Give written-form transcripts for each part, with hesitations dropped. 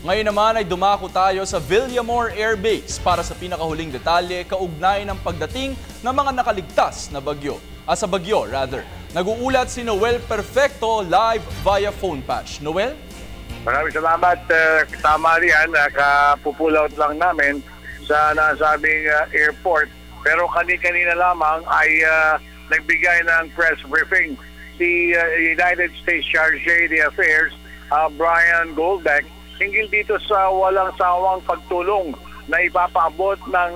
Ngayon naman ay dumako tayo sa Villamor Air Base para sa pinakahuling detalye kaugnay ng pagdating ng mga nakaligtas na bagyo. Sa bagyo, rather. Nag-uulat si Noel Perfecto live via phone patch. Noel? Maraming salamat. Tama riyan, kapupull out lang namin sa nasabing airport. Pero kanina lamang ay nagbigay ng press briefing si United States Chargé d'Affaires, Brian Goldbeck, hinggil dito sa walang sawang pagtulong na ipapaabot ng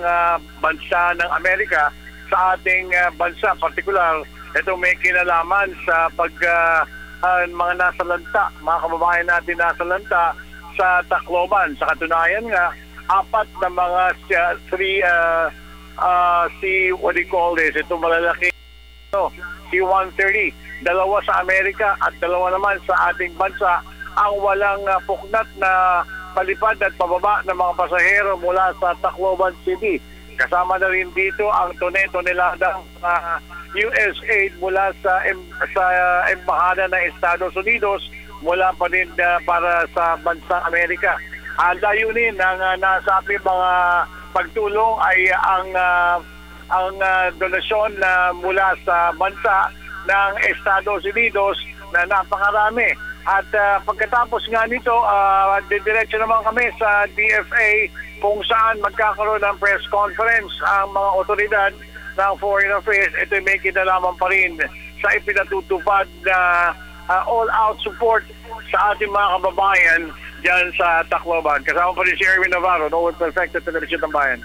bansa ng Amerika sa ating bansa. Partikular, ito may kinalaman sa mga nasalanta, mga kababayan natin nasalanta sa Tacloban. Sa katunayan nga, 4 na mga what do you call this? Ito malalaki, C-130, 2 sa Amerika at 2 naman sa ating bansa ang walang puknat na palipad at pababa ng mga pasahero mula sa Tacloban City. Kasama na rin dito ang toneladang US aid mula sa Embahada ng Estados Unidos mula pa rin para sa bansang Amerika. Ang layunin ng nasabing mga pagtulong ay ang donasyon na mula sa bansa ng Estados Unidos na napakarami. At pagkatapos nga nito, didiretso naman kami sa DFA kung saan magkakaroon ng press conference ang mga otoridad ng Foreign Affairs. Ito may kinalaman pa rin sa ipinatutupad na all-out support sa ating mga kababayan dyan sa Tacloban. Kasama pa rin si Erwin Navarro, Noel Perfecto, Television ng Bayan.